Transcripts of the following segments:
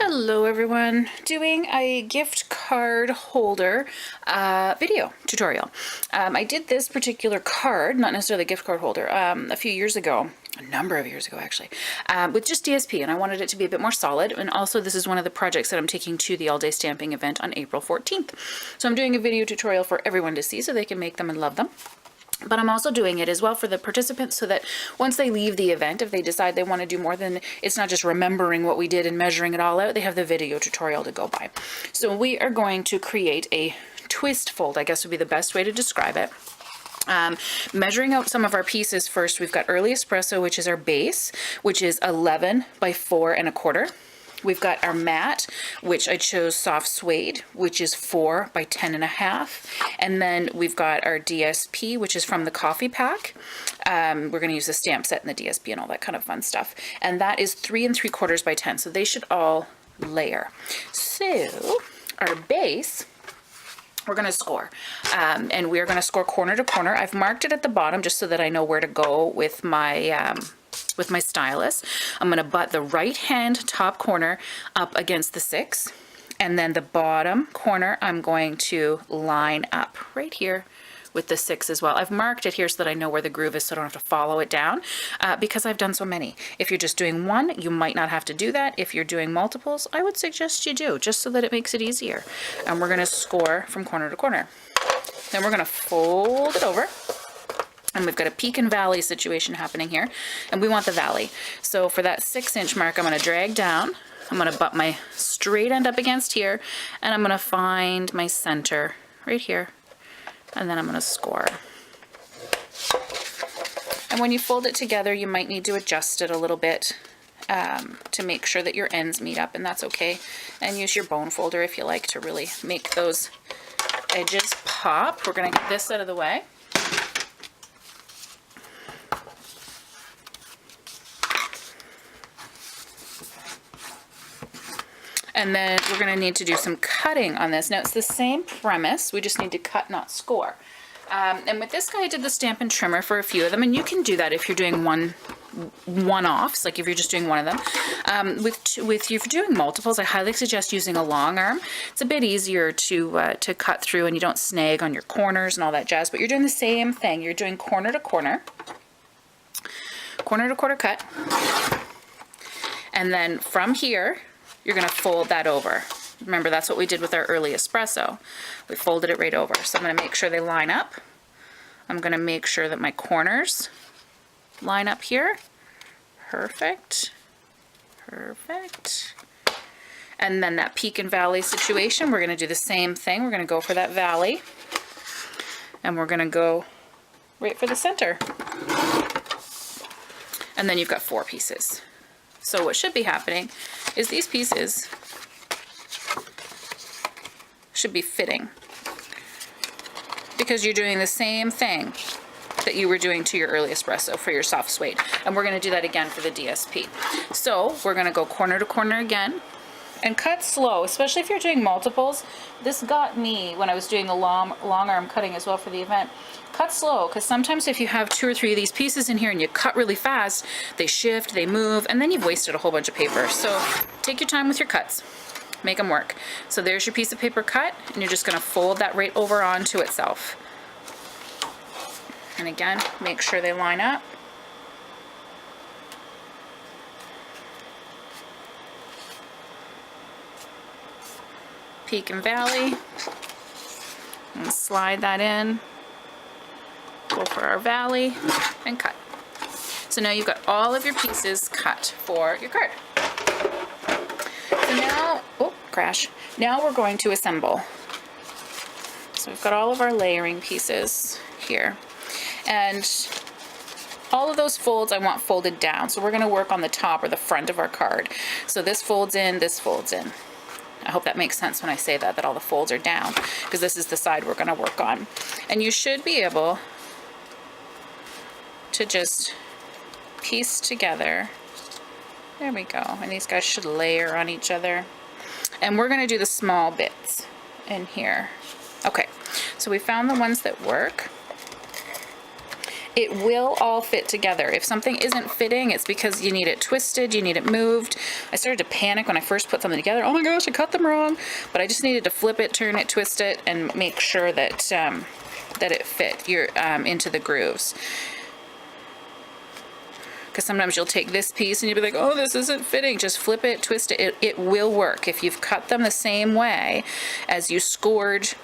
Hello everyone, doing a gift card holder video tutorial. I did this particular card, not necessarily a gift card holder, a few years ago, a number of years ago actually, with just DSP, and I wanted it to be a bit more solid. And also this is one of the projects that I'm taking to the all-day stamping event on April 14th. So I'm doing a video tutorial for everyone to see so they can make them and love them. But I'm also doing it as well for the participants so that once they leave the event, if they decide they want to do more, then it's not just remembering what we did and measuring it all out. They have the video tutorial to go by. So we are going to create a twist fold, I guess would be the best way to describe it. Measuring out some of our pieces first, we've got Early Espresso, which is our base, which is 11 by 4 1/4. We've got our mat, which I chose soft suede, which is 4 by 10 1/2. And then we've got our DSP, which is from the coffee pack. We're going to use the stamp set and the DSP and all that kind of fun stuff. And that is 3 3/4 by 10. So they should all layer. So our base, we're going to score. And we're going to score corner to corner. I've marked it at the bottom just so that I know where to go with my stylus. I'm going to butt the right hand top corner up against the 6, and then the bottom corner I'm going to line up right here with the 6 as well. I've marked it here so that I know where the groove is so I don't have to follow it down because I've done so many. If you're just doing one, you might not have to do that. If you're doing multiples, I would suggest you do, just so that it makes it easier. And we're going to score from corner to corner. Then we're going to fold it over. And we've got a peak and valley situation happening here, and we want the valley. So for that 6-inch mark, I'm going to drag down. I'm going to butt my straight end up against here, and I'm going to find my center right here, and then I'm going to score. And when you fold it together, you might need to adjust it a little bit to make sure that your ends meet up, and that's okay. And use your bone folder if you like to really make those edges pop. We're going to get this out of the way. And then we're going to need to do some cutting on this. Now it's the same premise, we just need to cut, not score. And with this guy, I did the Stampin' Trimmer for a few of them, and you can do that if you're doing one-offs, like if you're just doing one of them. If you're doing multiples, I highly suggest using a long arm. It's a bit easier to cut through, and you don't snag on your corners and all that jazz, but you're doing the same thing. You're doing corner to corner cut, and then from here, you're going to fold that over. Remember, that's what we did with our Early Espresso. We folded it right over. So I'm going to make sure they line up. I'm going to make sure that my corners line up here. Perfect. Perfect. And then that peak and valley situation, we're going to do the same thing. We're going to go for that valley. And we're going to go right for the center. And then you've got 4 pieces. So what should be happening is these pieces should be fitting because you're doing the same thing that you were doing to your Early Espresso for your soft suede. And we're going to do that again for the DSP. So we're going to go corner to corner again and cut slow, especially if you're doing multiples. This got me when I was doing the long arm cutting as well for the event. Cut slow, because sometimes if you have 2 or 3 of these pieces in here and you cut really fast, they shift, they move, and then you've wasted a whole bunch of paper. So take your time with your cuts. Make them work. So there's your piece of paper cut, and you're just going to fold that right over onto itself. And again, make sure they line up. Peak and valley. And slide that in. Go for our valley and cut. So now you've got all of your pieces cut for your card. So now, oh, crash. Now we're going to assemble. So we've got all of our layering pieces here. And all of those folds I want folded down. So we're going to work on the top or the front of our card. So this folds in, this folds in. I hope that makes sense when I say that all the folds are down, because this is the side we're going to work on. And you should be able to just piece together. There we go. And these guys should layer on each other. And we're going to do the small bits in here. Okay, so we found the ones that work. it will all fit together. If something isn't fitting, it's because you need it twisted, you need it moved. I started to panic when I first put something together. Oh my gosh, I cut them wrong. But I just needed to flip it, turn it, twist it, and make sure that that it fit into the grooves. Because sometimes you'll take this piece and you'll be like, oh, this isn't fitting. Just flip it, twist it. It will work. If you've cut them the same way as you scored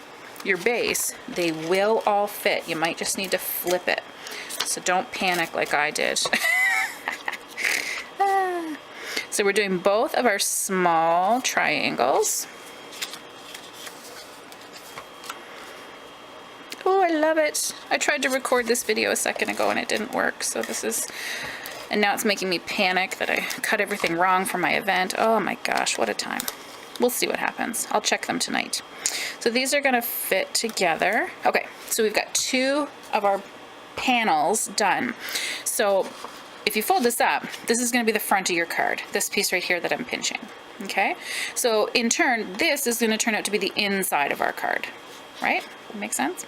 your base, they will all fit. You might just need to flip it. So don't panic like I did. So we're doing both of our small triangles. Oh, I love it. I tried to record this video a second ago and it didn't work. So this is... And now it's making me panic that I cut everything wrong for my event. Oh my gosh, what a time. We'll see what happens. I'll check them tonight. So these are gonna fit together. Okay, so we've got 2 of our panels done. So if you fold this up, this is gonna be the front of your card, this piece right here that I'm pinching, okay? So in turn, this is gonna turn out to be the inside of our card, right? Make sense?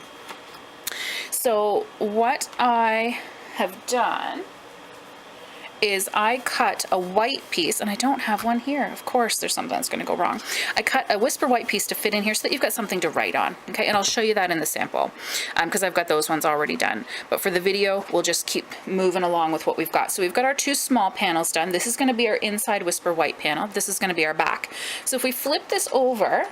So what I have done is I cut a white piece, and I don't have one here. Of course, there's something that's gonna go wrong. I cut a whisper white piece to fit in here so that you've got something to write on, okay? And I'll show you that in the sample, because I've got those ones already done. But for the video, we'll just keep moving along with what we've got. So we've got our 2 small panels done. This is gonna be our inside whisper white panel. This is gonna be our back. So if we flip this over,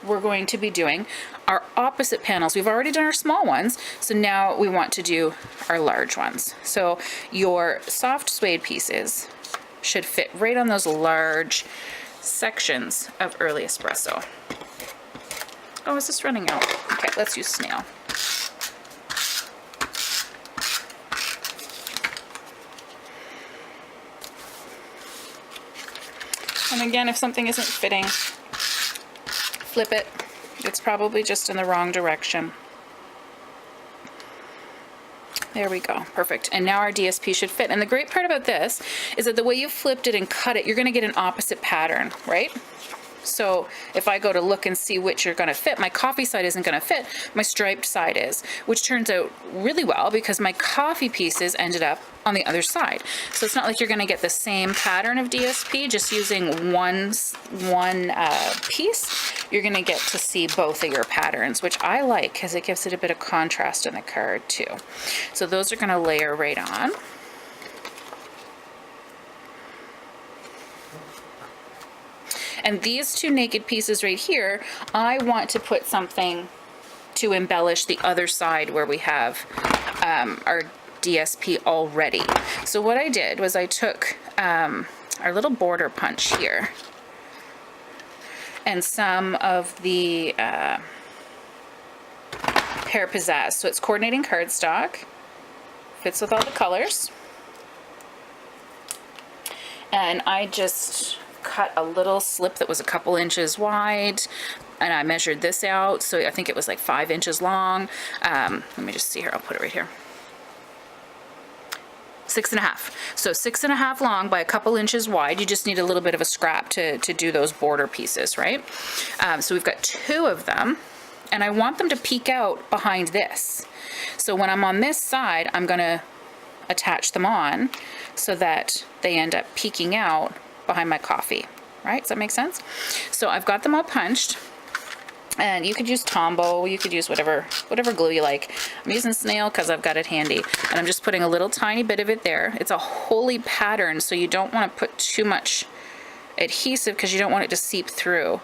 we're going to be doing our opposite panels. We've already done our small ones, so now we want to do our large ones. So your soft suede pieces should fit right on those large sections of early espresso. Oh, is this running out? Okay, let's use snail. And again, if something isn't fitting, flip it. It's probably just in the wrong direction. There we go, perfect. And now our DSP should fit. And the great part about this is that the way you flipped it and cut it, you're gonna get an opposite pattern, right? So if I go to look and see which are gonna fit, my coffee side isn't gonna fit, my striped side is, which turns out really well because my coffee pieces ended up on the other side. So it's not like you're gonna get the same pattern of DSP just using one piece. You're gonna get to see both of your patterns, which I like because it gives it a bit of contrast in the card too. So those are gonna layer right on. And these 2 naked pieces right here, I want to put something to embellish the other side where we have our DSP already. So what I did was I took our little border punch here and some of the Pear Pizzazz. So it's coordinating cardstock, fits with all the colors. And I just cut a little slip that was a couple inches wide, and I measured this out, so I think it was like 5 inches long. Let me just see here, I'll put it right here. 6.5. So 6.5 long by a couple inches wide. You just need a little bit of a scrap to do those border pieces, right? So we've got 2 of them, and I want them to peek out behind this. So when I'm on this side, I'm gonna attach them on so that they end up peeking out behind my coffee, right? Does that make sense? So I've got them all punched, and you could use Tombow, you could use whatever glue you like. I'm using snail because I've got it handy, and I'm just putting a little tiny bit of it there. It's a holy pattern, so you don't want to put too much adhesive because you don't want it to seep through.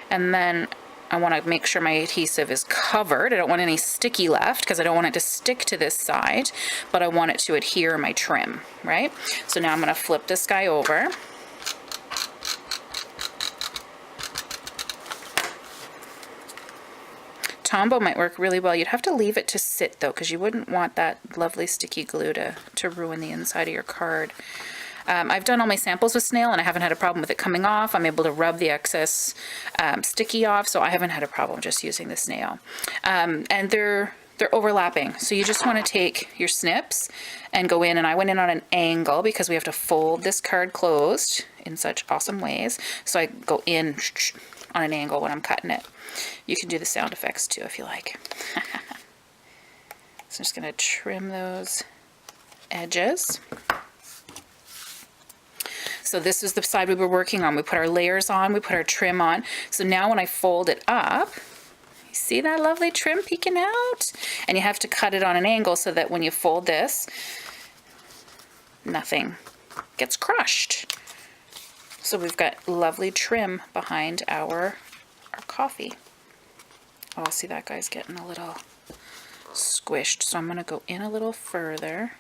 And then I want to make sure my adhesive is covered. I don't want any sticky left because I don't want it to stick to this side, but I want it to adhere my trim, right? So now I'm going to flip this guy over. Tombow might work really well. You'd have to leave it to sit though, because you wouldn't want that lovely sticky glue to ruin the inside of your card. I've done all my samples with snail and I haven't had a problem with it coming off. I'm able to rub the excess sticky off, so I haven't had a problem just using the snail. And they're overlapping, so you just want to take your snips and go in, and I went in on an angle because we have to fold this card closed in such awesome ways. So I go in on an angle when I'm cutting it. You can do the sound effects too if you like. So I'm just going to trim those edges. So this is the side we were working on. We put our layers on, we put our trim on. So now when I fold it up, you see that lovely trim peeking out? And you have to cut it on an angle so that when you fold this, nothing gets crushed. So we've got lovely trim behind our coffee. Oh, see that guy's getting a little squished. So I'm going to go in a little further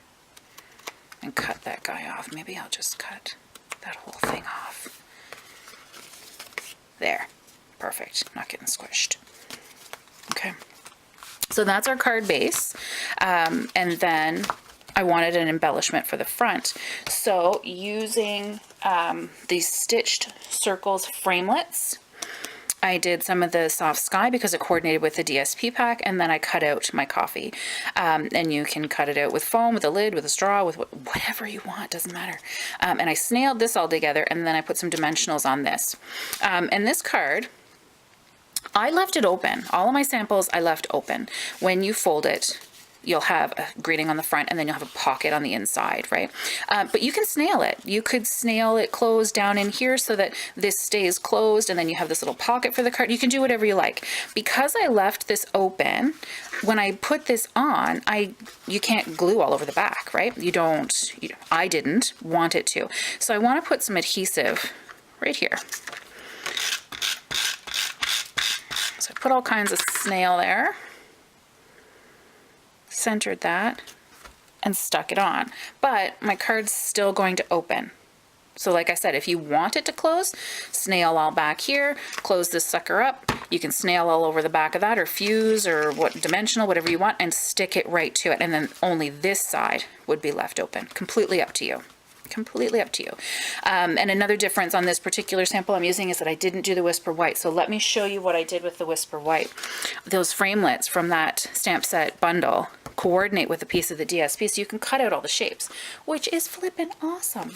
and cut that guy off. Maybe I'll just cut that whole thing off. There. Perfect. Not getting squished. Okay. So that's our card base. And then I wanted an embellishment for the front. So using these stitched circles framelets, I did some of the soft sky because it coordinated with the DSP pack, and then I cut out my coffee. And you can cut it out with foam, with a lid, with a straw, with whatever you want, doesn't matter. And I snailed this all together, and then I put some dimensionals on this. And this card, I left it open. All of my samples I left open. When you fold it, you'll have a greeting on the front, and then you'll have a pocket on the inside, right? But you can snail it. You could snail it closed down in here so that this stays closed, and then you have this little pocket for the card. You can do whatever you like. Because I left this open, when I put this on, you can't glue all over the back, right? I didn't want it to. So I want to put some adhesive right here. So I put all kinds of snail there. Centered that and stuck it on, but my card's still going to open. So like I said, if you want it to close, snail all back here, close this sucker up. You can snail all over the back of that, or fuse, or dimensional, whatever you want, and stick it right to it, and then only this side would be left open. Completely up to you. Completely up to you. And another difference on this particular sample I'm using is that I didn't do the Whisper White. So let me show you what I did with the Whisper White. Those framelets from that stamp set bundle coordinate with a piece of the DSP, so you can cut out all the shapes, which is flippin' awesome.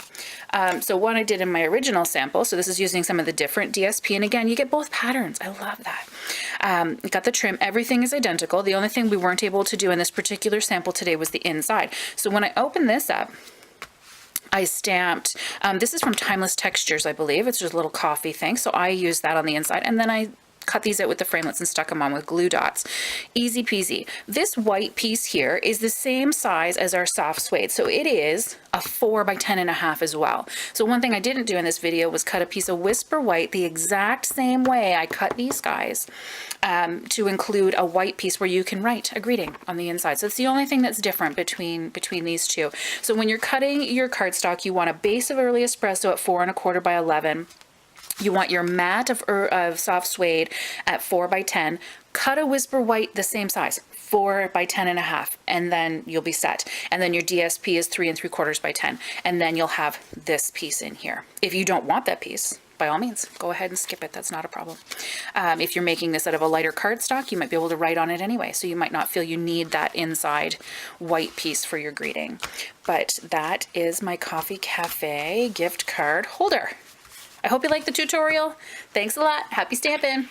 So what I did in my original sample, so this is using some of the different DSP, and again, you get both patterns. I love that. Got the trim. Everything is identical. The only thing we weren't able to do in this particular sample today was the inside. So when I open this up, I stamped, this is from Timeless Textures, I believe. It's just a little coffee thing. So I used that on the inside, and then I cut these out with the framelets and stuck them on with glue dots. Easy peasy. This white piece here is the same size as our soft suede. So it is a 4 by 10.5 as well. So one thing I didn't do in this video was cut a piece of Whisper White the exact same way I cut these guys, to include a white piece where you can write a greeting on the inside. So it's the only thing that's different between these two. So when you're cutting your cardstock, you want a base of early espresso at 4 1/4 by 11. You want your mat of soft suede at 4 by 10. Cut a Whisper White the same size, 4 by 10.5, and then you'll be set. And then your DSP is 3 3/4 by 10, and then you'll have this piece in here. If you don't want that piece, by all means, go ahead and skip it. That's not a problem. If you're making this out of a lighter cardstock, you might be able to write on it anyway, so you might not feel you need that inside white piece for your greeting. But that is my Coffee Cafe gift card holder. I hope you liked the tutorial. Thanks a lot. Happy stamping.